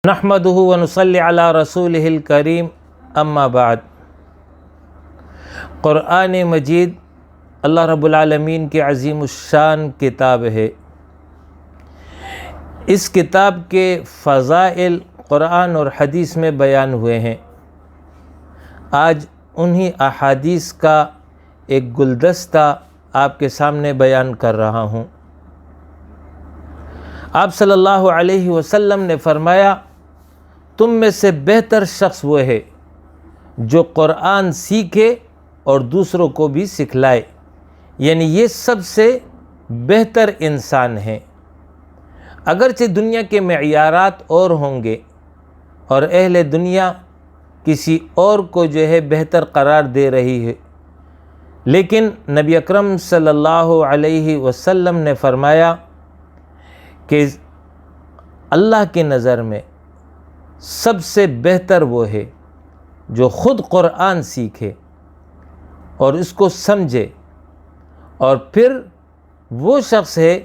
نحمدہ ونصلی علی رسولہ الکریم اما بعد۔ قرآن مجید اللہ رب العالمین کی عظیم الشان کتاب ہے۔ اس کتاب کے فضائل قرآن اور حدیث میں بیان ہوئے ہیں۔ آج انہی احادیث کا ایک گلدستہ آپ کے سامنے بیان کر رہا ہوں۔ آپ صلی اللہ علیہ وسلم نے فرمایا، تم میں سے بہتر شخص وہ ہے جو قرآن سیکھے اور دوسروں کو بھی سکھلائے، یعنی یہ سب سے بہتر انسان ہے۔ اگرچہ دنیا کے معیارات اور ہوں گے اور اہل دنیا کسی اور کو بہتر قرار دے رہی ہے، لیکن نبی اکرم صلی اللہ علیہ وسلم نے فرمایا کہ اللہ کی نظر میں سب سے بہتر وہ ہے جو خود قرآن سیکھے اور اس کو سمجھے، اور پھر وہ شخص ہے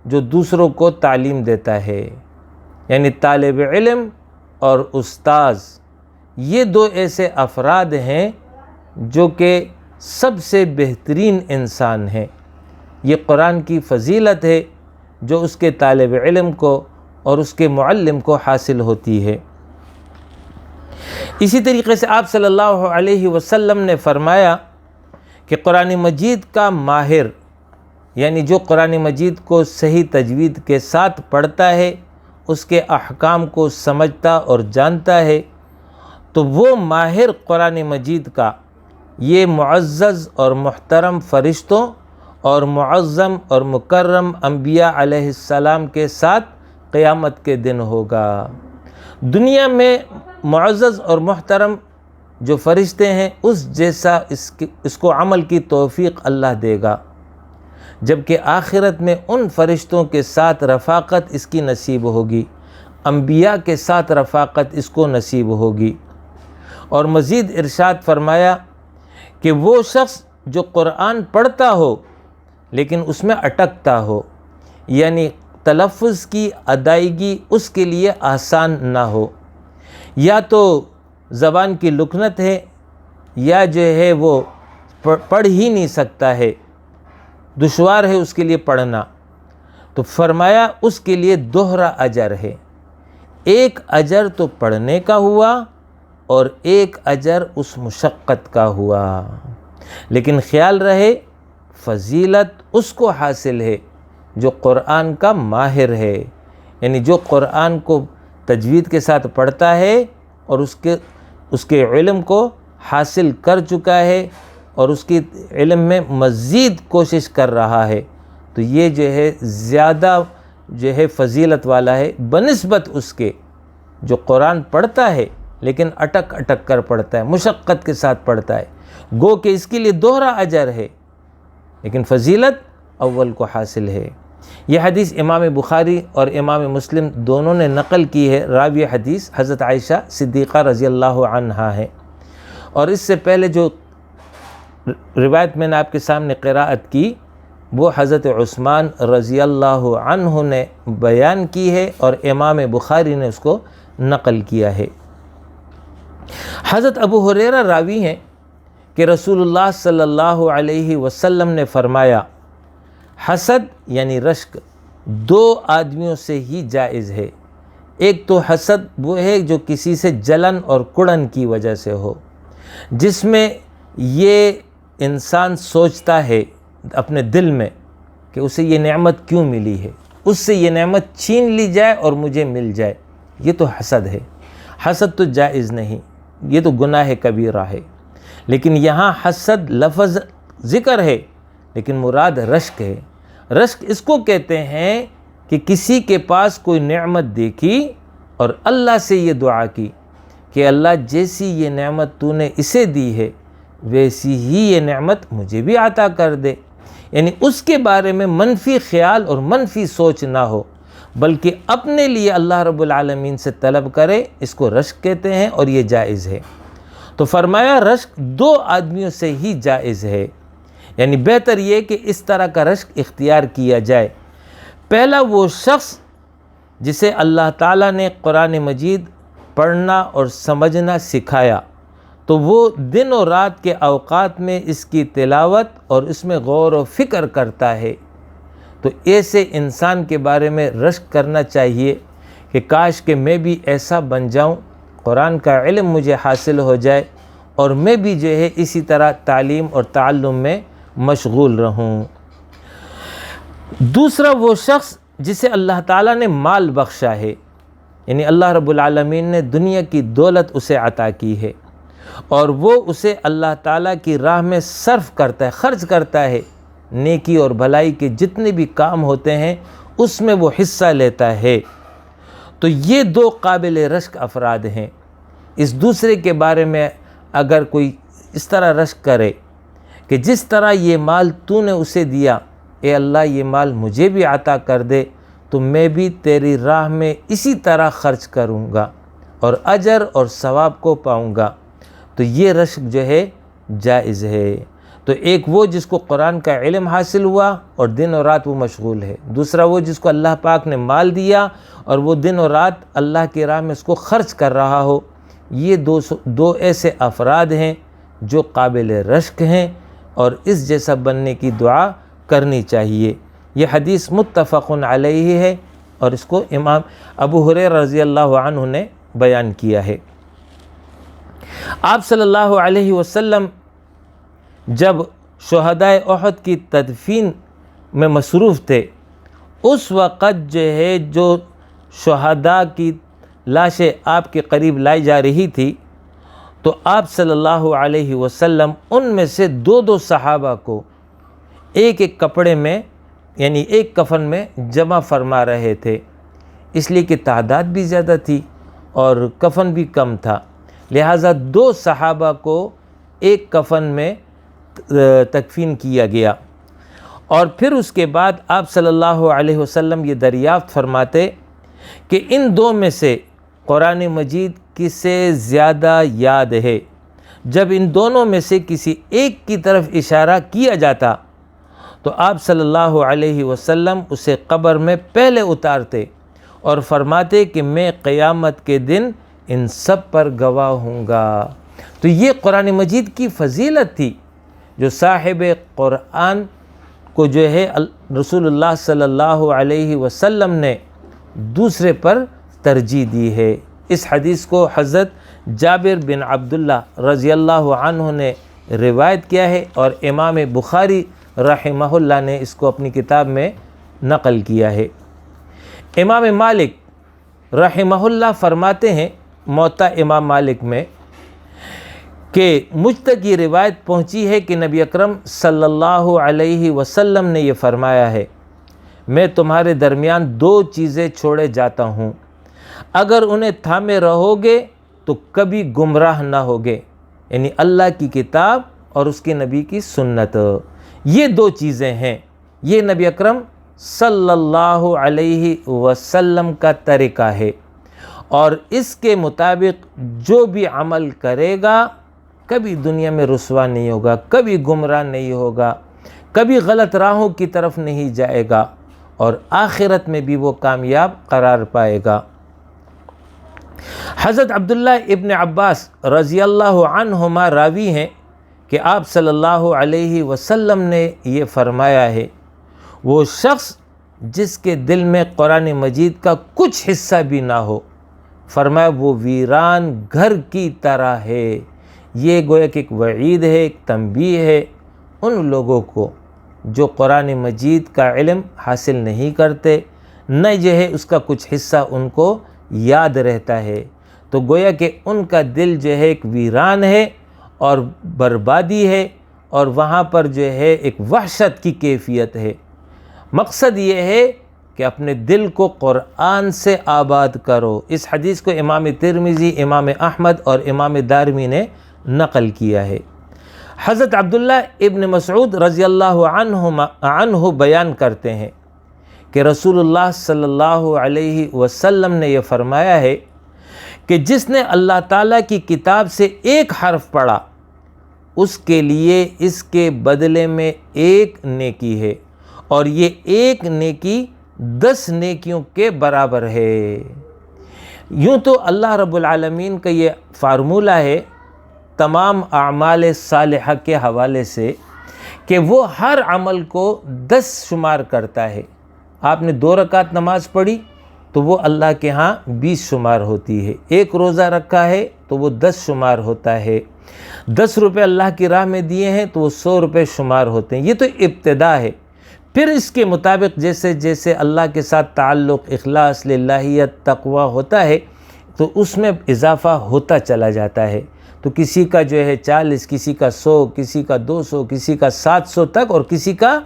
جو دوسروں کو تعلیم دیتا ہے، یعنی طالب علم اور استاذ، یہ دو ایسے افراد ہیں جو کہ سب سے بہترین انسان ہیں۔ یہ قرآن کی فضیلت ہے جو اس کے طالب علم کو اور اس کے معلم کو حاصل ہوتی ہے۔ اسی طریقے سے آپ صلی اللہ علیہ وسلم نے فرمایا کہ قرآن مجید کا ماہر، یعنی جو قرآن مجید کو صحیح تجوید کے ساتھ پڑھتا ہے، اس کے احکام کو سمجھتا اور جانتا ہے، تو وہ ماہر قرآن مجید کا یہ معزز اور محترم فرشتوں اور معظم اور مکرم انبیاء علیہ السلام کے ساتھ قیامت کے دن ہوگا۔ دنیا میں معزز اور محترم جو فرشتے ہیں اس جیسا اس کو عمل کی توفیق اللہ دے گا، جبکہ آخرت میں ان فرشتوں کے ساتھ رفاقت اس کی نصیب ہوگی، انبیاء کے ساتھ رفاقت اس کو نصیب ہوگی۔ اور مزید ارشاد فرمایا کہ وہ شخص جو قرآن پڑھتا ہو لیکن اس میں اٹکتا ہو، یعنی تلفظ کی ادائیگی اس کے لیے آسان نہ ہو، یا تو زبان کی لکنت ہے یا وہ پڑھ ہی نہیں سکتا ہے، دشوار ہے اس کے لیے پڑھنا، تو فرمایا اس کے لیے دوہرا اجر ہے۔ ایک اجر تو پڑھنے کا ہوا اور ایک اجر اس مشقت کا ہوا، لیکن خیال رہے فضیلت اس کو حاصل ہے جو قرآن کا ماہر ہے، یعنی جو قرآن کو تجوید کے ساتھ پڑھتا ہے اور اس کے علم کو حاصل کر چکا ہے اور اس کی علم میں مزید کوشش کر رہا ہے، تو یہ زیادہ فضیلت والا ہے بنسبت اس کے جو قرآن پڑھتا ہے لیکن اٹک اٹک کر پڑھتا ہے، مشقت کے ساتھ پڑھتا ہے، گو کہ اس کے لیے دوہرا اجر ہے لیکن فضیلت اول کو حاصل ہے۔ یہ حدیث امام بخاری اور امام مسلم دونوں نے نقل کی ہے۔ راوی حدیث حضرت عائشہ صدیقہ رضی اللہ عنہا ہے، اور اس سے پہلے جو روایت میں نے آپ کے سامنے قراءت کی وہ حضرت عثمان رضی اللہ عنہ نے بیان کی ہے اور امام بخاری نے اس کو نقل کیا ہے۔ حضرت ابو ہریرہ راوی ہیں کہ رسول اللہ صلی اللہ علیہ وسلم نے فرمایا، حسد یعنی رشک دو آدمیوں سے ہی جائز ہے۔ ایک تو حسد وہ ہے جو کسی سے جلن اور کڑن کی وجہ سے ہو، جس میں یہ انسان سوچتا ہے اپنے دل میں کہ اسے یہ نعمت کیوں ملی ہے، اس سے یہ نعمت چھین لی جائے اور مجھے مل جائے، یہ تو حسد ہے۔ حسد تو جائز نہیں، یہ تو گناہ کبیرہ ہے، لیکن یہاں حسد لفظ ذکر ہے لیکن مراد رشک ہے۔ رشک اس کو کہتے ہیں کہ کسی کے پاس کوئی نعمت دیکھی اور اللہ سے یہ دعا کی کہ اللہ جیسی یہ نعمت تو نے اسے دی ہے ویسی ہی یہ نعمت مجھے بھی عطا کر دے، یعنی اس کے بارے میں منفی خیال اور منفی سوچ نہ ہو بلکہ اپنے لیے اللہ رب العالمین سے طلب کرے، اس کو رشک کہتے ہیں اور یہ جائز ہے۔ تو فرمایا رشک دو آدمیوں سے ہی جائز ہے، یعنی بہتر یہ کہ اس طرح کا رشک اختیار کیا جائے۔ پہلا وہ شخص جسے اللہ تعالیٰ نے قرآن مجید پڑھنا اور سمجھنا سکھایا، تو وہ دن و رات کے اوقات میں اس کی تلاوت اور اس میں غور و فکر کرتا ہے۔ تو ایسے انسان کے بارے میں رشک کرنا چاہیے کہ کاش کہ میں بھی ایسا بن جاؤں، قرآن کا علم مجھے حاصل ہو جائے اور میں بھی جو ہے اسی طرح تعلیم اور تعلم میں مشغول رہوں۔ دوسرا وہ شخص جسے اللہ تعالیٰ نے مال بخشا ہے، یعنی اللہ رب العالمین نے دنیا کی دولت اسے عطا کی ہے اور وہ اسے اللہ تعالیٰ کی راہ میں صرف کرتا ہے، خرچ کرتا ہے، نیکی اور بھلائی کے جتنے بھی کام ہوتے ہیں اس میں وہ حصہ لیتا ہے، تو یہ دو قابل رشک افراد ہیں۔ اس دوسرے کے بارے میں اگر کوئی اس طرح رشک کرے کہ جس طرح یہ مال تو نے اسے دیا، اے اللہ یہ مال مجھے بھی عطا کر دے تو میں بھی تیری راہ میں اسی طرح خرچ کروں گا اور اجر اور ثواب کو پاؤں گا، تو یہ رشک جو ہے جائز ہے۔ تو ایک وہ جس کو قرآن کا علم حاصل ہوا اور دن و رات وہ مشغول ہے، دوسرا وہ جس کو اللہ پاک نے مال دیا اور وہ دن و رات اللہ کی راہ میں اس کو خرچ کر رہا ہو۔ یہ دو ایسے افراد ہیں جو قابل رشک ہیں اور اس جیسا بننے کی دعا کرنی چاہیے۔ یہ حدیث متفق علیہ ہے اور اس کو امام ابو ہریرہ رضی اللہ عنہ نے بیان کیا ہے۔ آپ صلی اللہ علیہ وسلم جب شہدائے احد کی تدفین میں مصروف تھے، اس وقت جو ہے جو شہداء کی لاشیں آپ کے قریب لائی جا رہی تھی، تو آپ صلی اللہ علیہ وسلم ان میں سے دو صحابہ کو ایک کپڑے میں یعنی ایک کفن میں جمع فرما رہے تھے، اس لیے کہ تعداد بھی زیادہ تھی اور کفن بھی کم تھا، لہٰذا 2 صحابہ کو ایک کفن میں تکفین کیا گیا۔ اور پھر اس کے بعد آپ صلی اللہ علیہ وسلم یہ دریافت فرماتے کہ ان 2 میں سے قرآن مجید کسے زیادہ یاد ہے؟ جب ان دونوں میں سے کسی ایک کی طرف اشارہ کیا جاتا تو آپ صلی اللہ علیہ وسلم اسے قبر میں پہلے اتارتے اور فرماتے کہ میں قیامت کے دن ان سب پر گواہ ہوں گا۔ تو یہ قرآن مجید کی فضیلت تھی جو صاحب قرآن کو جو ہے رسول اللہ صلی اللہ علیہ وسلم نے دوسرے پر ترجیح دی ہے۔ اس حدیث کو حضرت جابر بن عبداللہ رضی اللہ عنہ نے روایت کیا ہے اور امام بخاری رحمہ اللہ نے اس کو اپنی کتاب میں نقل کیا ہے۔ امام مالک رحمہ اللہ فرماتے ہیں موطا امام مالک میں کہ مجھ تک یہ روایت پہنچی ہے کہ نبی اکرم صلی اللہ علیہ وسلم نے یہ فرمایا ہے، میں تمہارے درمیان 2 چیزیں چھوڑے جاتا ہوں، اگر انہیں تھامے رہو گے تو کبھی گمراہ نہ ہوگے، یعنی اللہ کی کتاب اور اس کے نبی کی سنت۔ یہ 2 چیزیں ہیں، یہ نبی اکرم صلی اللہ علیہ وسلم کا طریقہ ہے، اور اس کے مطابق جو بھی عمل کرے گا کبھی دنیا میں رسوا نہیں ہوگا، کبھی گمراہ نہیں ہوگا، کبھی غلط راہوں کی طرف نہیں جائے گا اور آخرت میں بھی وہ کامیاب قرار پائے گا۔ حضرت عبداللہ ابن عباس رضی اللہ عنہما راوی ہیں کہ آپ صلی اللہ علیہ وسلم نے یہ فرمایا ہے، وہ شخص جس کے دل میں قرآن مجید کا کچھ حصہ بھی نہ ہو، فرمایا وہ ویران گھر کی طرح ہے۔ یہ گویا کہ ایک وعید ہے، ایک تنبیہ ہے ان لوگوں کو جو قرآن مجید کا علم حاصل نہیں کرتے، نہ جو ہے اس کا کچھ حصہ ان کو یاد رہتا ہے، تو گویا کہ ان کا دل جو ہے ایک ویران ہے اور بربادی ہے، اور وہاں پر جو ہے ایک وحشت کی کیفیت ہے۔ مقصد یہ ہے کہ اپنے دل کو قرآن سے آباد کرو۔ اس حدیث کو امام ترمذی، امام احمد اور امام دارمی نے نقل کیا ہے۔ حضرت عبداللہ ابن مسعود رضی اللہ عنہ بیان کرتے ہیں کہ رسول اللہ صلی اللہ علیہ وسلم نے یہ فرمایا ہے کہ جس نے اللہ تعالیٰ کی کتاب سے ایک حرف پڑھا اس کے لیے اس کے بدلے میں ایک نیکی ہے، اور یہ ایک نیکی 10 نیکیوں کے برابر ہے۔ یوں تو اللہ رب العالمین کا یہ فارمولہ ہے تمام اعمال صالحہ کے حوالے سے کہ وہ ہر عمل کو 10 شمار کرتا ہے۔ آپ نے 2 رکعت نماز پڑھی تو وہ اللہ کے ہاں 20 شمار ہوتی ہے، 1 روزہ رکھا ہے تو وہ 10 شمار ہوتا ہے، 10 روپے اللہ کی راہ میں دیے ہیں تو وہ 100 روپے شمار ہوتے ہیں۔ یہ تو ابتدا ہے، پھر اس کے مطابق جیسے جیسے اللہ کے ساتھ تعلق، اخلاص، للہیت، تقوی ہوتا ہے تو اس میں اضافہ ہوتا چلا جاتا ہے۔ تو کسی کا جو ہے 40، کسی کا 100، کسی کا 200، کسی کا 700 تک، اور کسی کا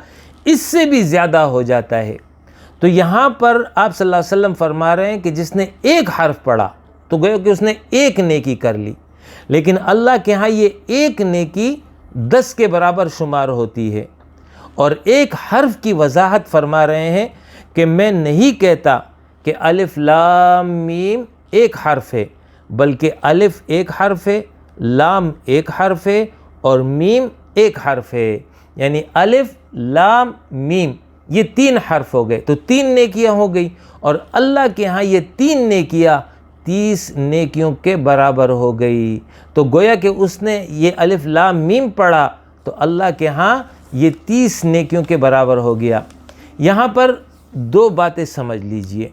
اس سے بھی زیادہ ہو جاتا ہے۔ تو یہاں پر آپ صلی اللہ علیہ وسلم فرما رہے ہیں کہ جس نے 1 حرف پڑھا تو گویا کہ اس نے 1 نیکی کر لی، لیکن اللہ کے ہاں یہ 1 نیکی 10 کے برابر شمار ہوتی ہے۔ اور 1 حرف کی وضاحت فرما رہے ہیں کہ میں نہیں کہتا کہ الف لام میم 1 حرف ہے، بلکہ الف 1 حرف ہے، لام 1 حرف ہے، اور میم 1 حرف ہے، یعنی الف لام میم یہ 3 حرف ہو گئے تو 3 نیکیاں ہو گئی، اور اللہ کے ہاں یہ 3 نیکیاں 30 نیکیوں کے برابر ہو گئی۔ تو گویا کہ اس نے یہ الف لام میم پڑھا تو اللہ کے ہاں یہ 30 نیکیوں کے برابر ہو گیا۔ یہاں پر 2 باتیں سمجھ لیجئے۔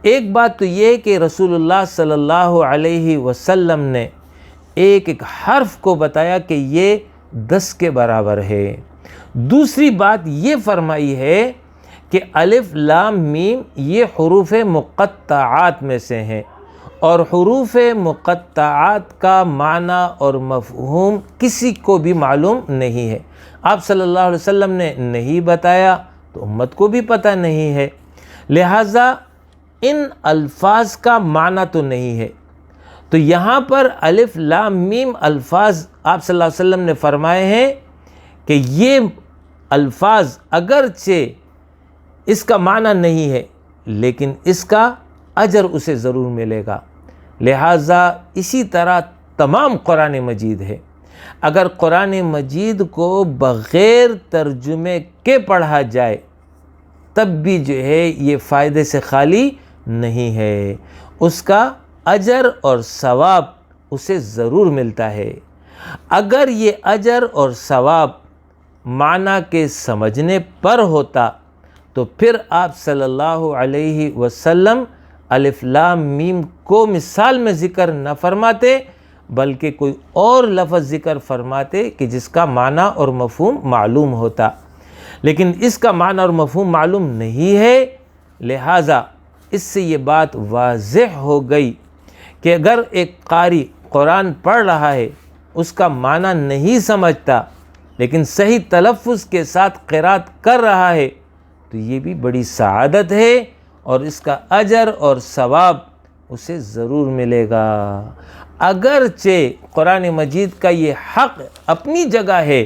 ایک بات تو یہ کہ رسول اللہ صلی اللہ علیہ وسلم نے ایک ایک حرف کو بتایا کہ یہ 10 کے برابر ہے۔ دوسری بات یہ فرمائی ہے کہ الف لام میم یہ حروف مقطعات میں سے ہیں، اور حروف مقطعات کا معنی اور مفہوم کسی کو بھی معلوم نہیں ہے۔ آپ صلی اللہ علیہ وسلم نے نہیں بتایا تو امت کو بھی پتہ نہیں ہے، لہٰذا ان الفاظ کا معنی تو نہیں ہے۔ تو یہاں پر الف لام میم الفاظ آپ صلی اللہ علیہ وسلم نے فرمائے ہیں کہ یہ الفاظ اگرچہ اس کا معنی نہیں ہے لیکن اس کا اجر اسے ضرور ملے گا۔ لہٰذا اسی طرح تمام قرآن مجید ہے، اگر قرآن مجید کو بغیر ترجمے کے پڑھا جائے تب بھی جو ہے یہ فائدے سے خالی نہیں ہے، اس کا اجر اور ثواب اسے ضرور ملتا ہے۔ اگر یہ اجر اور ثواب معنی کے سمجھنے پر ہوتا تو پھر آپ صلی اللہ علیہ وسلم الف لام میم کو مثال میں ذکر نہ فرماتے بلکہ کوئی اور لفظ ذکر فرماتے کہ جس کا معنی اور مفہوم معلوم ہوتا، لیکن اس کا معنی اور مفہوم معلوم نہیں ہے، لہٰذا اس سے یہ بات واضح ہو گئی کہ اگر ایک قاری قرآن پڑھ رہا ہے اس کا معنی نہیں سمجھتا لیکن صحیح تلفظ کے ساتھ قرات کر رہا ہے تو یہ بھی بڑی سعادت ہے اور اس کا اجر اور ثواب اسے ضرور ملے گا۔ اگرچہ قرآن مجید کا یہ حق اپنی جگہ ہے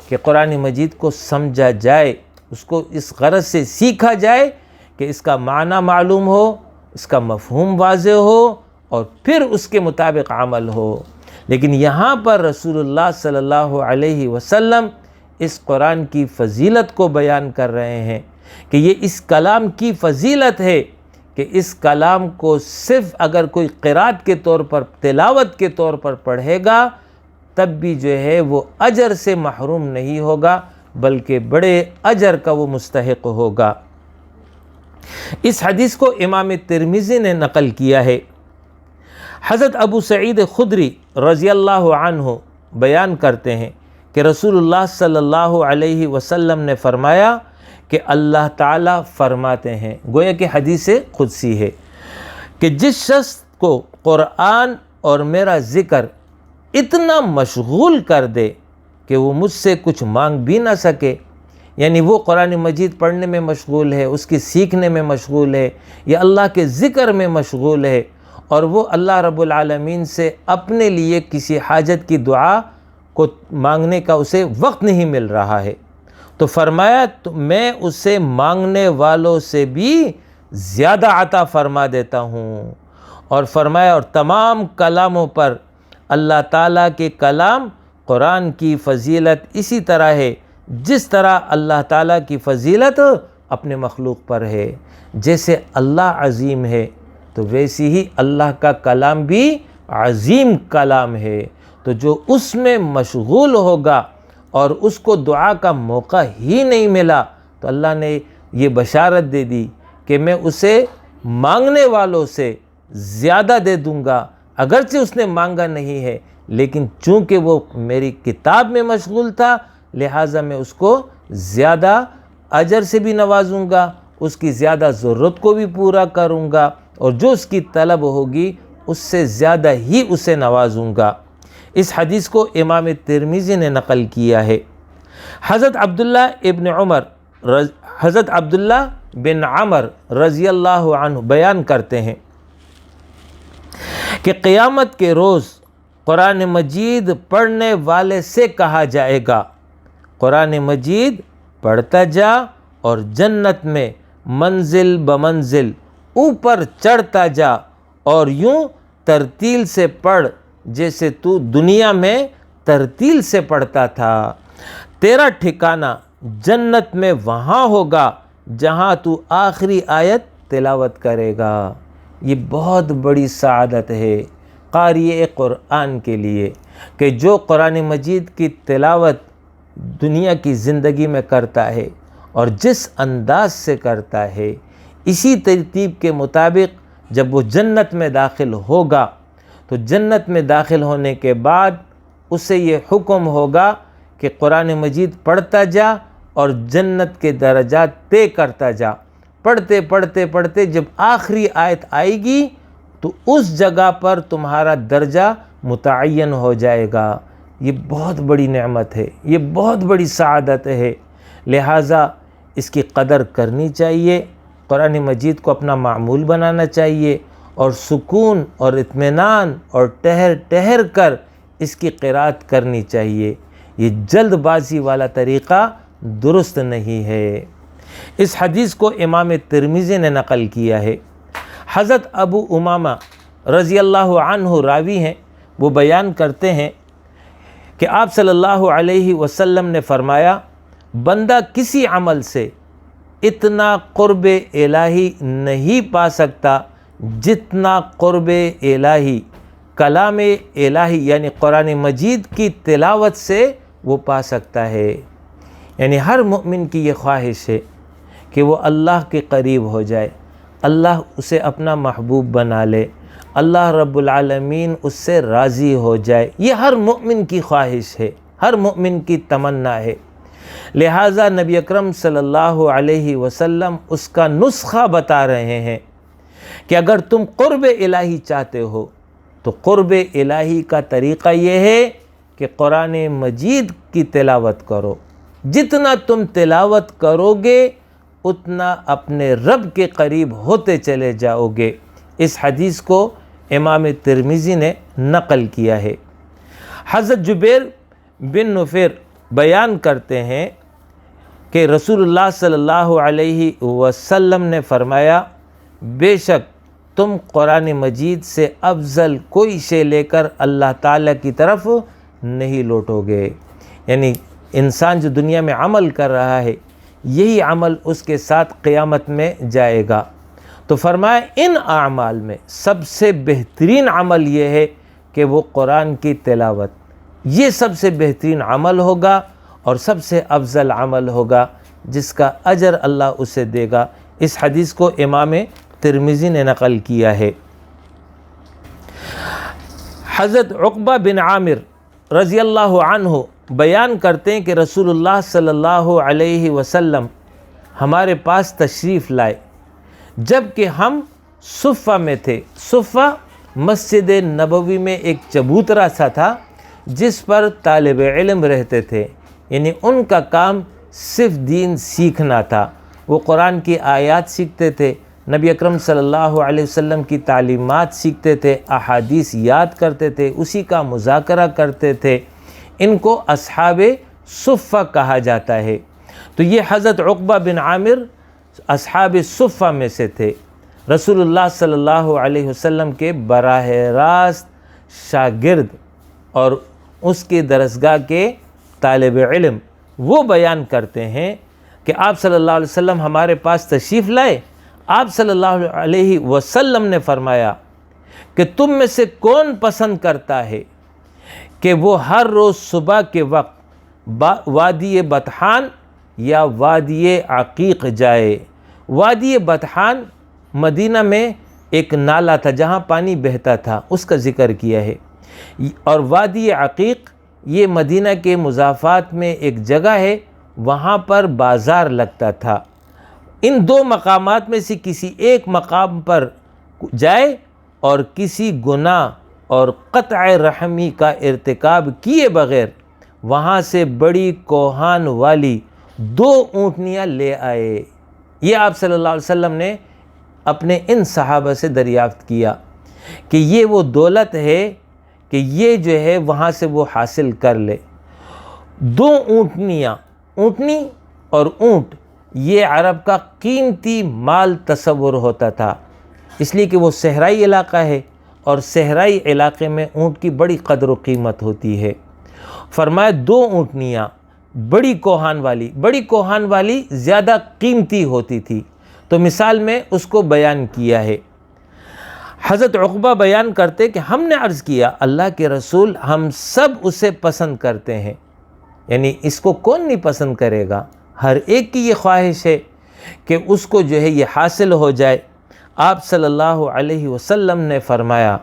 کہ قرآن مجید کو سمجھا جائے، اس کو اس غرض سے سیکھا جائے کہ اس کا معنی معلوم ہو، اس کا مفہوم واضح ہو اور پھر اس کے مطابق عمل ہو، لیکن یہاں پر رسول اللہ صلی اللہ علیہ وسلم اس قرآن کی فضیلت کو بیان کر رہے ہیں کہ یہ اس کلام کی فضیلت ہے کہ اس کلام کو صرف اگر کوئی قرات کے طور پر، تلاوت کے طور پر پڑھے گا تب بھی جو ہے وہ اجر سے محروم نہیں ہوگا بلکہ بڑے اجر کا وہ مستحق ہوگا۔ اس حدیث کو امام ترمذی نے نقل کیا ہے۔ حضرت ابو سعید خدری رضی اللہ عنہ بیان کرتے ہیں کہ رسول اللہ صلی اللہ علیہ وسلم نے فرمایا کہ اللہ تعالیٰ فرماتے ہیں، گویا کہ حدیث قدسی ہے، کہ جس شخص کو قرآن اور میرا ذکر اتنا مشغول کر دے کہ وہ مجھ سے کچھ مانگ بھی نہ سکے، یعنی وہ قرآن مجید پڑھنے میں مشغول ہے، اس کی سیکھنے میں مشغول ہے یا اللہ کے ذکر میں مشغول ہے، اور وہ اللہ رب العالمین سے اپنے لیے کسی حاجت کی دعا کو مانگنے کا اسے وقت نہیں مل رہا ہے، تو فرمایا تو میں اسے مانگنے والوں سے بھی زیادہ عطا فرما دیتا ہوں، اور فرمایا اور تمام کلاموں پر اللہ تعالیٰ کے کلام قرآن کی فضیلت اسی طرح ہے جس طرح اللہ تعالیٰ کی فضیلت اپنے مخلوق پر ہے۔ جیسے اللہ عظیم ہے تو ویسی ہی اللہ کا کلام بھی عظیم کلام ہے۔ تو جو اس میں مشغول ہوگا اور اس کو دعا کا موقع ہی نہیں ملا تو اللہ نے یہ بشارت دے دی کہ میں اسے مانگنے والوں سے زیادہ دے دوں گا، اگرچہ اس نے مانگا نہیں ہے، لیکن چونکہ وہ میری کتاب میں مشغول تھا لہٰذا میں اس کو زیادہ اجر سے بھی نوازوں گا، اس کی زیادہ ضرورت کو بھی پورا کروں گا، اور جو اس کی طلب ہوگی اس سے زیادہ ہی اسے نوازوں گا۔ اس حدیث کو امام ترمذی نے نقل کیا ہے۔ حضرت عبداللہ بن عمر رضی اللہ عنہ بیان کرتے ہیں کہ قیامت کے روز قرآن مجید پڑھنے والے سے کہا جائے گا، قرآن مجید پڑھتا جا اور جنت میں منزل بمنزل اوپر چڑھتا جا، اور یوں ترتیل سے پڑھ جیسے تو دنیا میں ترتیل سے پڑھتا تھا۔ تیرا ٹھکانہ جنت میں وہاں ہوگا جہاں تو آخری آیت تلاوت کرے گا۔ یہ بہت بڑی سعادت ہے قاری قرآن کے لیے کہ جو قرآن مجید کی تلاوت دنیا کی زندگی میں کرتا ہے اور جس انداز سے کرتا ہے، اسی ترتیب کے مطابق جب وہ جنت میں داخل ہوگا تو جنت میں داخل ہونے کے بعد اسے یہ حکم ہوگا کہ قرآن مجید پڑھتا جا اور جنت کے درجات طے کرتا جا۔ پڑھتے پڑھتے پڑھتے جب آخری آیت آئے گی تو اس جگہ پر تمہارا درجہ متعین ہو جائے گا۔ یہ بہت بڑی نعمت ہے، یہ بہت بڑی سعادت ہے، لہٰذا اس کی قدر کرنی چاہیے، قرآن مجید کو اپنا معمول بنانا چاہیے، اور سکون اور اطمینان اور ٹہر ٹہر کر اس کی قرأت کرنی چاہیے۔ یہ جلد بازی والا طریقہ درست نہیں ہے۔ اس حدیث کو امام ترمذی نے نقل کیا ہے۔ حضرت ابو امامہ رضی اللہ عنہ راوی ہیں، وہ بیان کرتے ہیں کہ آپ صلی اللہ علیہ وسلم نے فرمایا، بندہ کسی عمل سے اتنا قرب الہی نہیں پا سکتا جتنا قرب الہی کلام الہی یعنی قرآن مجید کی تلاوت سے وہ پا سکتا ہے۔ یعنی ہر مومن کی یہ خواہش ہے کہ وہ اللہ کے قریب ہو جائے، اللہ اسے اپنا محبوب بنا لے، اللہ رب العالمین اس سے راضی ہو جائے۔ یہ ہر مومن کی خواہش ہے، ہر مومن کی تمنا ہے۔ لہٰذا نبی اکرم صلی اللہ علیہ وسلم اس کا نسخہ بتا رہے ہیں کہ اگر تم قرب الہی چاہتے ہو تو قرب الہی کا طریقہ یہ ہے کہ قرآن مجید کی تلاوت کرو۔ جتنا تم تلاوت کرو گے اتنا اپنے رب کے قریب ہوتے چلے جاؤ گے۔ اس حدیث کو امام ترمذی نے نقل کیا ہے۔ حضرت جبیر بن نفیر بیان کرتے ہیں کہ رسول اللہ صلی اللہ علیہ وسلم نے فرمایا، بے شک تم قرآن مجید سے افضل کوئی شے لے کر اللہ تعالیٰ کی طرف نہیں لوٹو گے۔ یعنی انسان جو دنیا میں عمل کر رہا ہے یہی عمل اس کے ساتھ قیامت میں جائے گا۔ تو فرمایا ان اعمال میں سب سے بہترین عمل یہ ہے کہ وہ قرآن کی تلاوت، یہ سب سے بہترین عمل ہوگا اور سب سے افضل عمل ہوگا جس کا اجر اللہ اسے دے گا۔ اس حدیث کو امام ترمذی نے نقل کیا ہے۔ حضرت عقبہ بن عامر رضی اللہ عنہ بیان کرتے ہیں کہ رسول اللہ صلی اللہ علیہ وسلم ہمارے پاس تشریف لائے جب کہ ہم صفہ میں تھے۔ صفہ مسجد نبوی میں ایک چبوترا سا تھا جس پر طالب علم رہتے تھے، یعنی ان کا کام صرف دین سیکھنا تھا۔ وہ قرآن کی آیات سیکھتے تھے، نبی اکرم صلی اللہ علیہ وسلم کی تعلیمات سیکھتے تھے، احادیث یاد کرتے تھے، اسی کا مذاکرہ کرتے تھے۔ ان کو اصحاب صفہ کہا جاتا ہے۔ تو یہ حضرت عقبہ بن عامر اصحاب صفہ میں سے تھے، رسول اللہ صلی اللہ علیہ وسلم کے براہ راست شاگرد اور اس کی درسگاہ کے طالب علم۔ وہ بیان کرتے ہیں کہ آپ صلی اللہ علیہ وسلم ہمارے پاس تشریف لائے۔ آپ صلی اللہ علیہ وسلم نے فرمایا کہ تم میں سے کون پسند کرتا ہے کہ وہ ہر روز صبح کے وقت وادی بطحان یا وادی عقیق جائے۔ وادی بطحان مدینہ میں ایک نالا تھا جہاں پانی بہتا تھا، اس کا ذکر کیا ہے، اور وادی عقیق یہ مدینہ کے مضافات میں ایک جگہ ہے، وہاں پر بازار لگتا تھا۔ ان دو مقامات میں سے کسی ایک مقام پر جائے اور کسی گناہ اور قطع رحمی کا ارتکاب کیے بغیر وہاں سے بڑی کوہان والی 2 اونٹنیاں لے آئے۔ یہ آپ صلی اللہ علیہ وسلم نے اپنے ان صحابہ سے دریافت کیا کہ یہ وہ دولت ہے کہ یہ جو ہے وہاں سے وہ حاصل کر لے۔ 2 اونٹنیاں، اونٹنی اور اونٹ یہ عرب کا قیمتی مال تصور ہوتا تھا، اس لیے کہ وہ صحرائی علاقہ ہے اور صحرائی علاقے میں اونٹ کی بڑی قدر و قیمت ہوتی ہے۔ فرمایا 2 اونٹنیاں بڑی کوہان والی زیادہ قیمتی ہوتی تھی، تو مثال میں اس کو بیان کیا ہے۔ حضرت عقبہ بیان کرتے کہ ہم نے عرض کیا اللہ کے رسول ہم سب اسے پسند کرتے ہیں، یعنی اس کو کون نہیں پسند کرے گا، ہر ایک کی یہ خواہش ہے کہ اس کو جو ہے یہ حاصل ہو جائے۔ آپ صلی اللہ علیہ وسلم نے فرمایا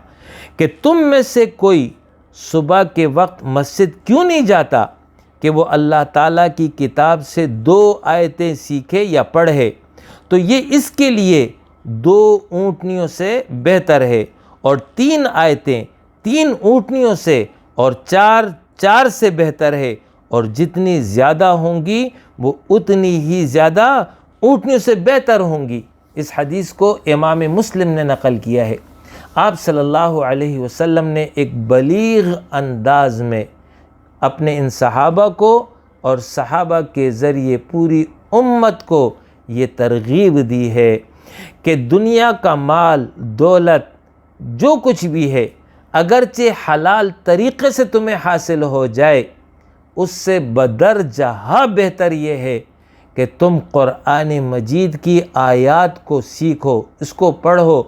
کہ تم میں سے کوئی صبح کے وقت مسجد کیوں نہیں جاتا کہ وہ اللہ تعالیٰ کی کتاب سے 2 آیتیں سیکھے یا پڑھے، تو یہ اس کے لیے 2 اونٹنیوں سے بہتر ہے، اور 3 آیتیں 3 اونٹنیوں سے اور 4 سے بہتر ہے، اور جتنی زیادہ ہوں گی وہ اتنی ہی زیادہ اونٹنیوں سے بہتر ہوں گی۔ اس حدیث کو امام مسلم نے نقل کیا ہے۔ آپ صلی اللہ علیہ وسلم نے ایک بلیغ انداز میں اپنے ان صحابہ کو اور صحابہ کے ذریعے پوری امت کو یہ ترغیب دی ہے کہ دنیا کا مال، دولت، جو کچھ بھی ہے اگرچہ حلال طریقے سے تمہیں حاصل ہو جائے، اس سے بدرجہ بہتر یہ ہے کہ تم قرآن مجید کی آیات کو سیکھو، اس کو پڑھو۔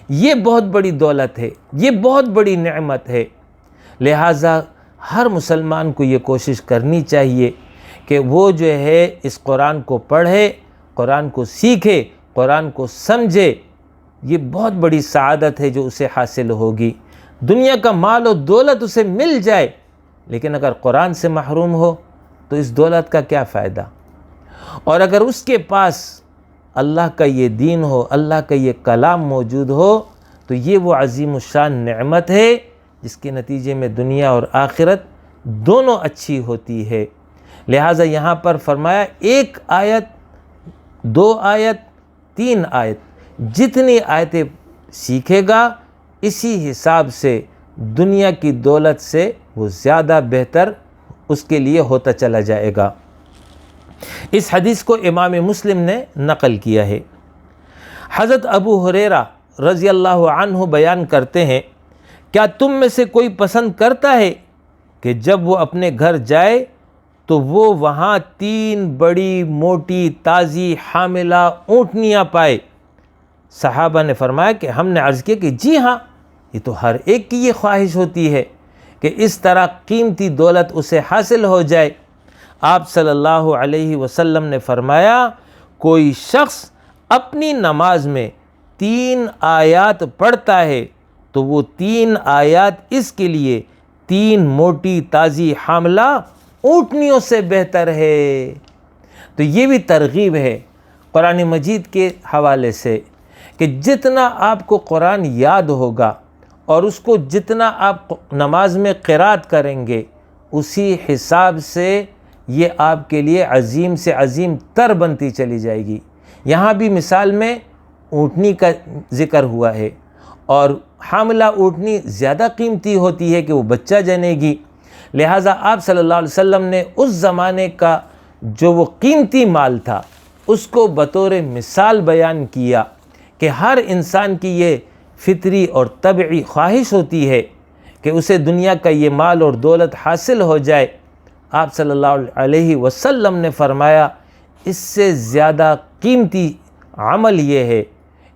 یہ بہت بڑی دولت ہے، یہ بہت بڑی نعمت ہے۔ لہٰذا ہر مسلمان کو یہ کوشش کرنی چاہیے کہ وہ جو ہے اس قرآن کو پڑھے، قرآن کو سیکھے، قرآن کو سمجھے۔ یہ بہت بڑی سعادت ہے جو اسے حاصل ہوگی۔ دنیا کا مال و دولت اسے مل جائے، لیکن اگر قرآن سے محروم ہو تو اس دولت کا کیا فائدہ؟ اور اگر اس کے پاس اللہ کا یہ دین ہو، اللہ کا یہ کلام موجود ہو، تو یہ وہ عظیم الشان نعمت ہے جس کے نتیجے میں دنیا اور آخرت دونوں اچھی ہوتی ہے۔ لہٰذا یہاں پر فرمایا 1 آیت، 2 آیت، 3 آیت، جتنی آیتیں سیکھے گا اسی حساب سے دنیا کی دولت سے وہ زیادہ بہتر اس کے لیے ہوتا چلا جائے گا۔ اس حدیث کو امام مسلم نے نقل کیا ہے۔ حضرت ابو ہریرہ رضی اللہ عنہ بیان کرتے ہیں، کیا تم میں سے کوئی پسند کرتا ہے کہ جب وہ اپنے گھر جائے تو وہ وہاں 3 بڑی موٹی تازی حاملہ اونٹنیاں پائے؟ صحابہ نے فرمایا کہ ہم نے عرض کیا کہ جی ہاں، یہ تو ہر ایک کی یہ خواہش ہوتی ہے کہ اس طرح قیمتی دولت اسے حاصل ہو جائے۔ آپ صلی اللہ علیہ وسلم نے فرمایا کوئی شخص اپنی نماز میں 3 آیات پڑھتا ہے تو وہ 3 آیات اس کے لیے 3 موٹی تازی حاملہ اونٹنیوں سے بہتر ہے۔ تو یہ بھی ترغیب ہے قرآن مجید کے حوالے سے کہ جتنا آپ کو قرآن یاد ہوگا اور اس کو جتنا آپ نماز میں قرات کریں گے، اسی حساب سے یہ آپ کے لیے عظیم سے عظیم تر بنتی چلی جائے گی۔ یہاں بھی مثال میں اونٹنی کا ذکر ہوا ہے، اور حاملہ اونٹنی زیادہ قیمتی ہوتی ہے کہ وہ بچہ جنے گی۔ لہٰذا آپ صلی اللہ علیہ وسلم نے اس زمانے کا جو وہ قیمتی مال تھا اس کو بطور مثال بیان کیا کہ ہر انسان کی یہ فطری اور طبعی خواہش ہوتی ہے کہ اسے دنیا کا یہ مال اور دولت حاصل ہو جائے۔ آپ صلی اللہ علیہ وسلم نے فرمایا اس سے زیادہ قیمتی عمل یہ ہے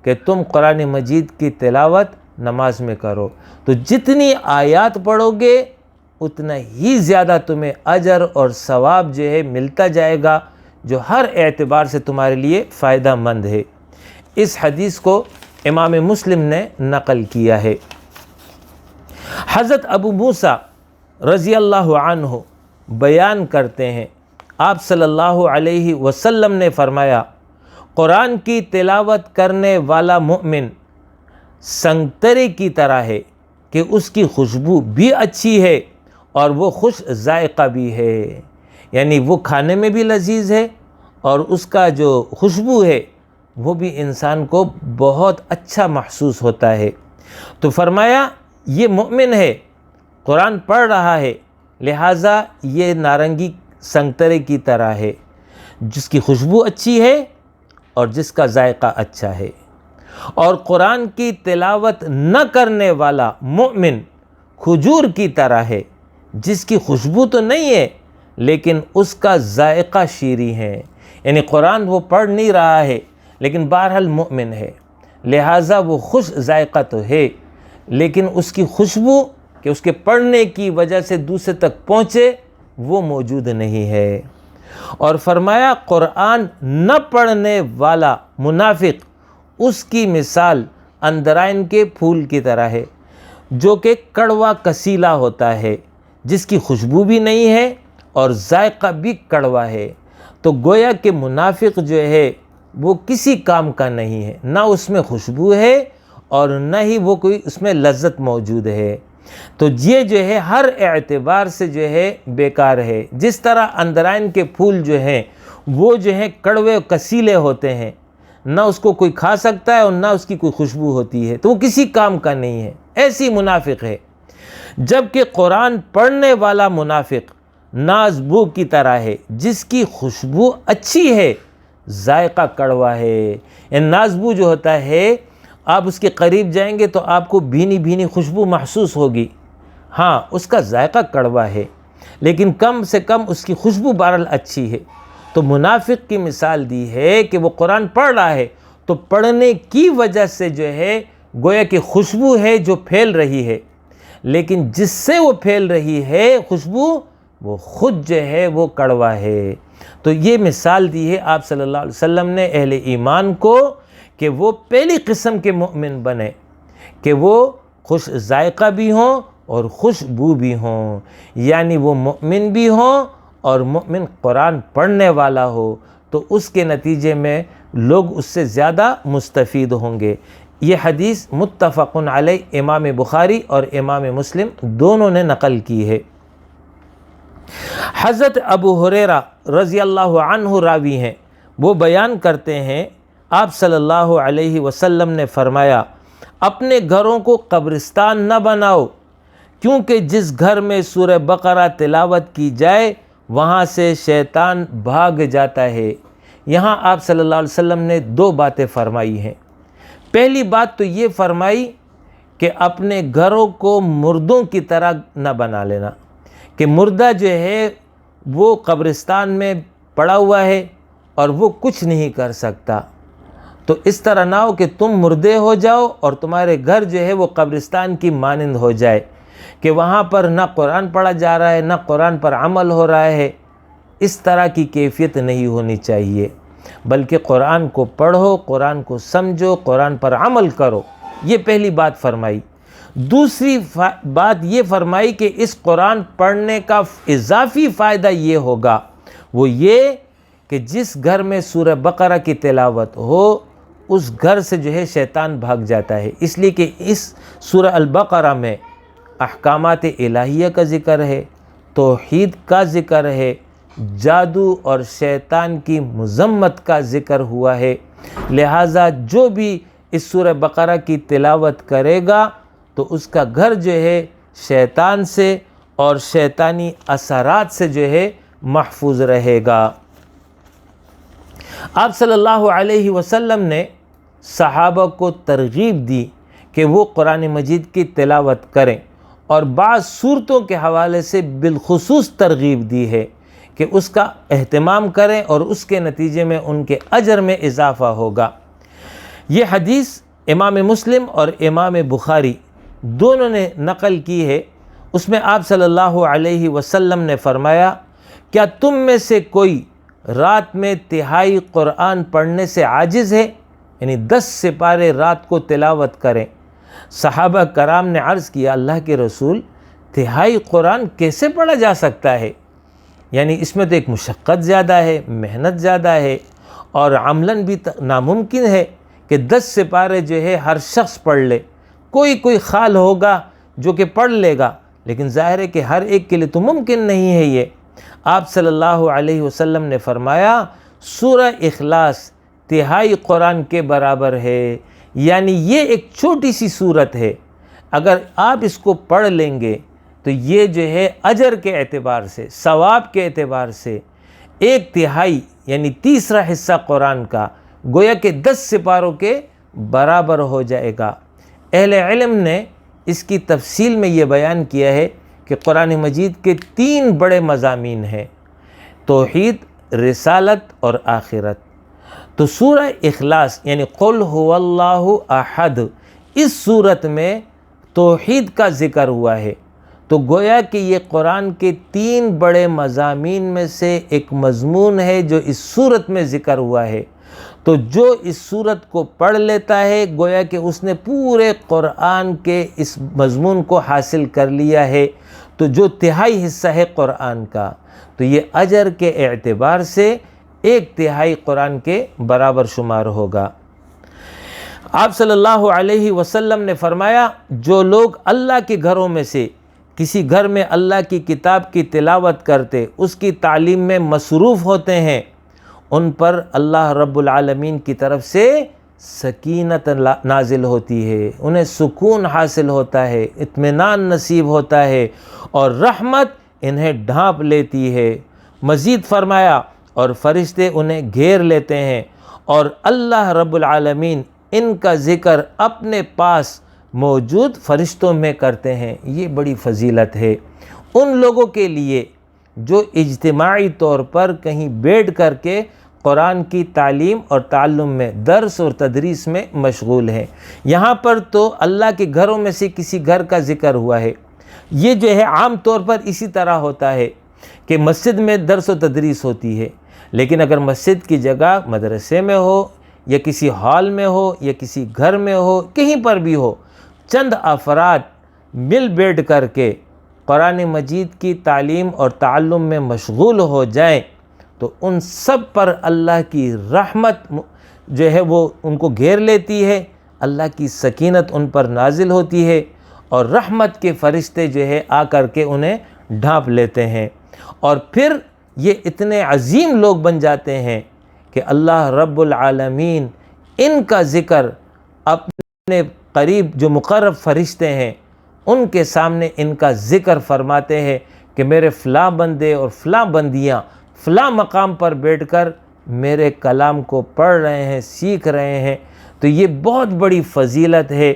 کہ تم قرآن مجید کی تلاوت نماز میں کرو. تو جتنی آیات پڑھو گے اتنا ہی زیادہ تمہیں اجر اور ثواب جو ہے ملتا جائے گا، جو ہر اعتبار سے تمہارے لیے فائدہ مند ہے. اس حدیث کو امام مسلم نے نقل کیا ہے. حضرت ابو موسیٰ رضی اللہ عنہ بیان کرتے ہیں، آپ صلی اللہ علیہ وسلم نے فرمایا، قرآن کی تلاوت کرنے والا مومن سنگترے کی طرح ہے کہ اس کی خوشبو بھی اچھی ہے اور وہ خوش ذائقہ بھی ہے. یعنی وہ کھانے میں بھی لذیذ ہے اور اس کا جو خوشبو ہے وہ بھی انسان کو بہت اچھا محسوس ہوتا ہے. تو فرمایا یہ مومن ہے، قرآن پڑھ رہا ہے، لہٰذا یہ نارنگی سنگترے کی طرح ہے جس کی خوشبو اچھی ہے اور جس کا ذائقہ اچھا ہے. اور قرآن کی تلاوت نہ کرنے والا مومن کھجور کی طرح ہے جس کی خوشبو تو نہیں ہے لیکن اس کا ذائقہ شیریں ہے. یعنی قرآن وہ پڑھ نہیں رہا ہے لیکن بہرحال مومن ہے، لہٰذا وہ خوش ذائقہ تو ہے لیکن اس کی خوشبو کہ اس کے پڑھنے کی وجہ سے دوسرے تک پہنچے وہ موجود نہیں ہے. اور فرمایا قرآن نہ پڑھنے والا منافق اس کی مثال اندرائن کے پھول کی طرح ہے جو کہ کڑوا کسیلا ہوتا ہے، جس کی خوشبو بھی نہیں ہے اور ذائقہ بھی کڑوا ہے. تو گویا کہ منافق جو ہے وہ کسی کام کا نہیں ہے، نہ اس میں خوشبو ہے اور نہ ہی وہ کوئی اس میں لذت موجود ہے. تو یہ جو ہے ہر اعتبار سے جو ہے بیکار ہے. جس طرح اندرائن کے پھول جو ہیں وہ جو ہیں کڑوے کسیلے ہوتے ہیں، نہ اس کو کوئی کھا سکتا ہے اور نہ اس کی کوئی خوشبو ہوتی ہے، تو وہ کسی کام کا نہیں ہے، ایسی منافق ہے. جبکہ قرآن پڑھنے والا منافق ناز بو کی طرح ہے جس کی خوشبو اچھی ہے، ذائقہ کڑوا ہے. ناز بو جو ہوتا ہے آپ اس کے قریب جائیں گے تو آپ کو بھینی بھینی خوشبو محسوس ہوگی، ہاں اس کا ذائقہ کڑوا ہے لیکن کم سے کم اس کی خوشبو بہرحال اچھی ہے. تو منافق کی مثال دی ہے کہ وہ قرآن پڑھ رہا ہے تو پڑھنے کی وجہ سے جو ہے گویا کہ خوشبو ہے جو پھیل رہی ہے، لیکن جس سے وہ پھیل رہی ہے خوشبو وہ خود جو ہے وہ کڑوا ہے. تو یہ مثال دی ہے آپ صلی اللہ علیہ وسلم نے اہل ایمان کو کہ وہ پہلی قسم کے مومن بنے کہ وہ خوش ذائقہ بھی ہوں اور خوشبو بھی ہوں. یعنی وہ مومن بھی ہوں اور مومن قرآن پڑھنے والا ہو، تو اس کے نتیجے میں لوگ اس سے زیادہ مستفید ہوں گے. یہ حدیث متفق علیہ امام بخاری اور امام مسلم دونوں نے نقل کی ہے. حضرت ابو ہریرہ رضی اللہ عنہ راوی ہیں، وہ بیان کرتے ہیں آپ صلی اللہ علیہ وسلم نے فرمایا، اپنے گھروں کو قبرستان نہ بناؤ، کیونکہ جس گھر میں سورہ بقرہ تلاوت کی جائے وہاں سے شیطان بھاگ جاتا ہے. یہاں آپ صلی اللہ علیہ وسلم نے دو باتیں فرمائی ہیں. پہلی بات تو یہ فرمائی کہ اپنے گھروں کو مردوں کی طرح نہ بنا لینا، کہ مردہ جو ہے وہ قبرستان میں پڑا ہوا ہے اور وہ کچھ نہیں کر سکتا. تو اس طرح نہ ہو کہ تم مردے ہو جاؤ اور تمہارے گھر جو ہے وہ قبرستان کی مانند ہو جائے کہ وہاں پر نہ قرآن پڑھا جا رہا ہے نہ قرآن پر عمل ہو رہا ہے. اس طرح کی کیفیت نہیں ہونی چاہیے، بلکہ قرآن کو پڑھو، قرآن کو سمجھو، قرآن پر عمل کرو. یہ پہلی بات فرمائی. دوسری بات یہ فرمائی کہ اس قرآن پڑھنے کا اضافی فائدہ یہ ہوگا، وہ یہ کہ جس گھر میں سورہ بقرہ کی تلاوت ہو اس گھر سے جو ہے شیطان بھاگ جاتا ہے. اس لیے کہ اس سورہ البقرہ میں احکامات الہیہ کا ذکر ہے، توحید کا ذکر ہے، جادو اور شیطان کی مذمت کا ذکر ہوا ہے. لہٰذا جو بھی اس سورہ بقرہ کی تلاوت کرے گا تو اس کا گھر جو ہے شیطان سے اور شیطانی اثرات سے جو ہے محفوظ رہے گا. آپ صلی اللہ علیہ وسلم نے صحابہ کو ترغیب دی کہ وہ قرآن مجید کی تلاوت کریں، اور بعض صورتوں کے حوالے سے بالخصوص ترغیب دی ہے کہ اس کا اہتمام کریں اور اس کے نتیجے میں ان کے اجر میں اضافہ ہوگا۔ یہ حدیث امام مسلم اور امام بخاری دونوں نے نقل کی ہے۔ اس میں آپ صلی اللہ علیہ وسلم نے فرمایا، کیا تم میں سے کوئی رات میں تہائی قرآن پڑھنے سے عاجز ہے؟ یعنی 10 سپارے رات کو تلاوت کریں۔ صحابہ کرام نے عرض کیا، اللہ کے رسول، تہائی قرآن کیسے پڑھا جا سکتا ہے؟ یعنی اس میں تو ایک مشقت زیادہ ہے، محنت زیادہ ہے، اور عملاً بھی ناممکن ہے کہ 10 سپارے جو ہے ہر شخص پڑھ لے۔ کوئی خال ہوگا جو کہ پڑھ لے گا، لیکن ظاہر ہے کہ ہر ایک کے لیے تو ممکن نہیں ہے یہ۔ آپ صلی اللہ علیہ وسلم نے فرمایا، سورہ اخلاص تہائی قرآن کے برابر ہے، یعنی یہ ایک چھوٹی سی صورت ہے، اگر آپ اس کو پڑھ لیں گے تو یہ جو ہے اجر کے اعتبار سے، ثواب کے اعتبار سے 1/3 یعنی تیسرا حصہ قرآن کا گویا کہ 10 سپاروں کے برابر ہو جائے گا۔ اہل علم نے اس کی تفصیل میں یہ بیان کیا ہے کہ قرآن مجید کے 3 بڑے مضامین ہیں، توحید، رسالت اور آخرت۔ تو سورہ اخلاص یعنی قل هو اللہ احد، اس صورت میں توحید کا ذکر ہوا ہے، تو گویا کہ یہ قرآن کے 3 بڑے مضامین میں سے ایک مضمون ہے جو اس صورت میں ذکر ہوا ہے۔ تو جو اس صورت کو پڑھ لیتا ہے گویا کہ اس نے پورے قرآن کے اس مضمون کو حاصل کر لیا ہے۔ تو جو تہائی حصہ ہے قرآن کا، تو یہ اجر کے اعتبار سے 1/3 قرآن کے برابر شمار ہوگا۔ آپ صلی اللہ علیہ وسلم نے فرمایا، جو لوگ اللہ کے گھروں میں سے کسی گھر میں اللہ کی کتاب کی تلاوت کرتے، اس کی تعلیم میں مصروف ہوتے ہیں، ان پر اللہ رب العالمین کی طرف سے سکینت نازل ہوتی ہے، انہیں سکون حاصل ہوتا ہے، اطمینان نصیب ہوتا ہے، اور رحمت انہیں ڈھانپ لیتی ہے۔ مزید فرمایا، اور فرشتے انہیں گھیر لیتے ہیں، اور اللہ رب العالمین ان کا ذکر اپنے پاس موجود فرشتوں میں کرتے ہیں۔ یہ بڑی فضیلت ہے ان لوگوں کے لیے جو اجتماعی طور پر کہیں بیٹھ کر کے قرآن کی تعلیم اور تعلم میں، درس اور تدریس میں مشغول ہیں۔ یہاں پر تو اللہ کے گھروں میں سے کسی گھر کا ذکر ہوا ہے۔ یہ جو ہے عام طور پر اسی طرح ہوتا ہے کہ مسجد میں درس و تدریس ہوتی ہے، لیکن اگر مسجد کی جگہ مدرسے میں ہو یا کسی ہال میں ہو یا کسی گھر میں ہو، کہیں پر بھی ہو، چند افراد مل بیٹھ کر کے قرآن مجید کی تعلیم اور تعلم میں مشغول ہو جائیں تو ان سب پر اللہ کی رحمت جو ہے وہ ان کو گھیر لیتی ہے، اللہ کی سکینت ان پر نازل ہوتی ہے، اور رحمت کے فرشتے جو ہے آ کر کے انہیں ڈھانپ لیتے ہیں، اور پھر یہ اتنے عظیم لوگ بن جاتے ہیں کہ اللہ رب العالمین ان کا ذکر اپنے قریب جو مقرب فرشتے ہیں ان کے سامنے ان کا ذکر فرماتے ہیں کہ میرے فلاں بندے اور فلاں بندیاں فلاں مقام پر بیٹھ کر میرے کلام کو پڑھ رہے ہیں، سیکھ رہے ہیں۔ تو یہ بہت بڑی فضیلت ہے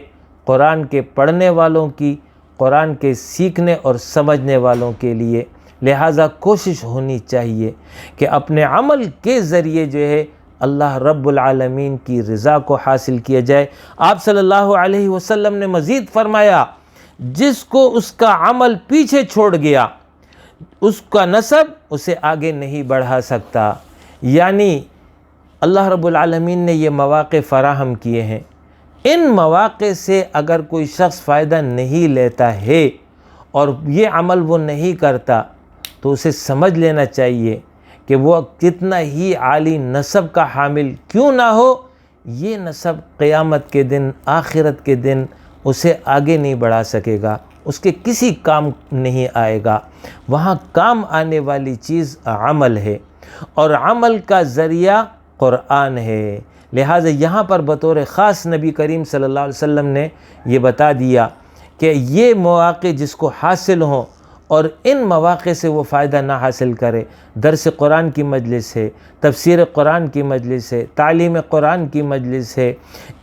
قرآن کے پڑھنے والوں کی، قرآن کے سیکھنے اور سمجھنے والوں کے لیے۔ لہٰذا کوشش ہونی چاہیے کہ اپنے عمل کے ذریعے جو ہے اللہ رب العالمین کی رضا کو حاصل کیا جائے۔ آپ صلی اللہ علیہ وسلم نے مزید فرمایا، جس کو اس کا عمل پیچھے چھوڑ گیا، اس کا نسب اسے آگے نہیں بڑھا سکتا۔ یعنی اللہ رب العالمین نے یہ مواقع فراہم کیے ہیں، ان مواقع سے اگر کوئی شخص فائدہ نہیں لیتا ہے اور یہ عمل وہ نہیں کرتا تو اسے سمجھ لینا چاہیے کہ وہ کتنا ہی عالی نسب کا حامل کیوں نہ ہو، یہ نسب قیامت کے دن، آخرت کے دن اسے آگے نہیں بڑھا سکے گا، اس کے کسی کام نہیں آئے گا۔ وہاں کام آنے والی چیز عمل ہے، اور عمل کا ذریعہ قرآن ہے۔ لہٰذا یہاں پر بطور خاص نبی کریم صلی اللہ علیہ وسلم نے یہ بتا دیا کہ یہ مواقع جس کو حاصل ہوں اور ان مواقع سے وہ فائدہ نہ حاصل کرے، درس قرآن کی مجلس ہے، تفسیر قرآن کی مجلس ہے، تعلیم قرآن کی مجلس ہے،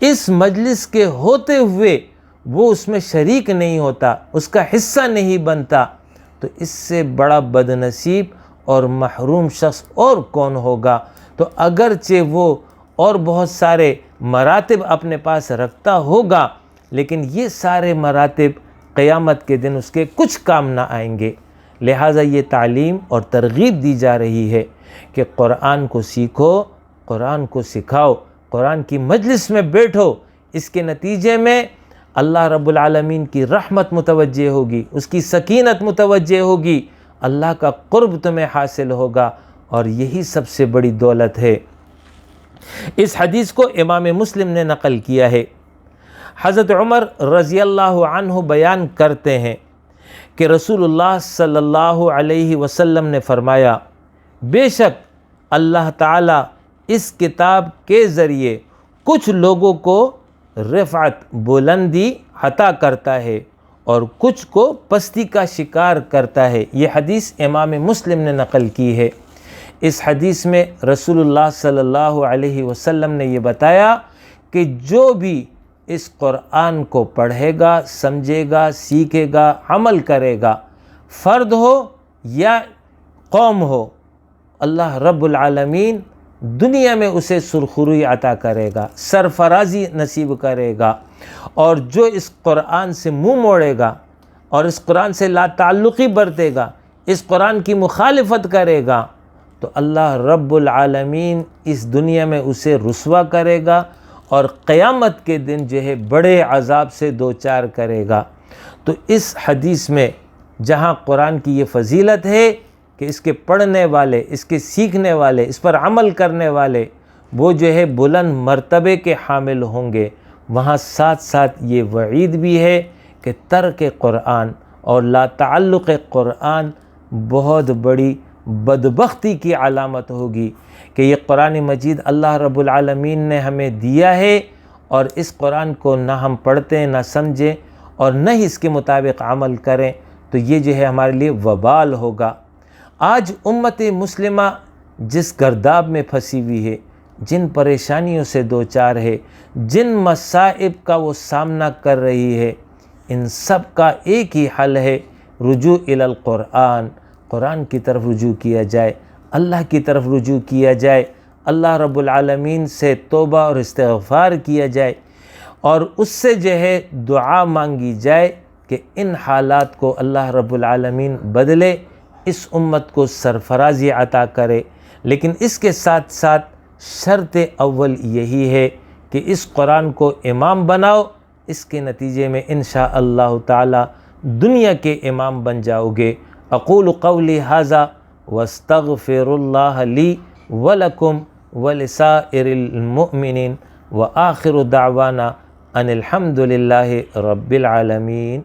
اس مجلس کے ہوتے ہوئے وہ اس میں شریک نہیں ہوتا، اس کا حصہ نہیں بنتا، تو اس سے بڑا بدنصیب اور محروم شخص اور کون ہوگا؟ تو اگرچہ وہ اور بہت سارے مراتب اپنے پاس رکھتا ہوگا، لیکن یہ سارے مراتب قیامت کے دن اس کے کچھ کام نہ آئیں گے۔ لہٰذا یہ تعلیم اور ترغیب دی جا رہی ہے کہ قرآن کو سیکھو، قرآن کو سکھاؤ، قرآن کی مجلس میں بیٹھو۔ اس کے نتیجے میں اللہ رب العالمین کی رحمت متوجہ ہوگی، اس کی سکینت متوجہ ہوگی، اللہ کا قرب تمہیں حاصل ہوگا، اور یہی سب سے بڑی دولت ہے۔ اس حدیث کو امام مسلم نے نقل کیا ہے۔ حضرت عمر رضی اللہ عنہ بیان کرتے ہیں کہ رسول اللہ صلی اللہ علیہ وسلم نے فرمایا، بے شک اللہ تعالیٰ اس کتاب کے ذریعے کچھ لوگوں کو رفعت بلندی عطا کرتا ہے اور کچھ کو پستی کا شکار کرتا ہے۔ یہ حدیث امام مسلم نے نقل کی ہے۔ اس حدیث میں رسول اللہ صلی اللہ علیہ وسلم نے یہ بتایا کہ جو بھی اس قرآن کو پڑھے گا، سمجھے گا، سیکھے گا، عمل کرے گا، فرد ہو یا قوم ہو، اللہ رب العالمین دنیا میں اسے سرخروئی عطا کرے گا، سرفرازی نصیب کرے گا، اور جو اس قرآن سے منہ موڑے گا اور اس قرآن سے لا تعلقی برتے گا، اس قرآن کی مخالفت کرے گا، تو اللہ رب العالمین اس دنیا میں اسے رسوا کرے گا اور قیامت کے دن جو ہے بڑے عذاب سے دوچار کرے گا۔ تو اس حدیث میں جہاں قرآن کی یہ فضیلت ہے کہ اس کے پڑھنے والے، اس کے سیکھنے والے، اس پر عمل کرنے والے وہ جو ہے بلند مرتبے کے حامل ہوں گے، وہاں ساتھ ساتھ یہ وعید بھی ہے کہ ترک قرآن اور لا تعلق قرآن بہت بڑی بدبختی کی علامت ہوگی کہ یہ قرآن مجید اللہ رب العالمین نے ہمیں دیا ہے، اور اس قرآن کو نہ ہم پڑھتے نہ سمجھیں اور نہ ہی اس کے مطابق عمل کریں، تو یہ جو ہے ہمارے لیے وبال ہوگا۔ آج امت مسلمہ جس گرداب میں پھنسی ہوئی ہے، جن پریشانیوں سے دوچار ہے، جن مصائب کا وہ سامنا کر رہی ہے، ان سب کا ایک ہی حل ہے، رجوع الی القرآن، قرآن کی طرف رجوع کیا جائے، اللہ کی طرف رجوع کیا جائے، اللہ رب العالمین سے توبہ اور استغفار کیا جائے، اور اس سے جو ہے دعا مانگی جائے کہ ان حالات کو اللہ رب العالمین بدلے، اس امت کو سرفرازی عطا کرے۔ لیکن اس کے ساتھ ساتھ شرط اول یہی ہے کہ اس قرآن کو امام بناؤ، اس کے نتیجے میں انشاءاللہ تعالی دنیا کے امام بن جاؤ گے۔ اقول قولی ھذا واستغفر اللہ لی ولکم ولسائر المؤمنین وآخر دعوانا ان الحمد للہ رب العالمین۔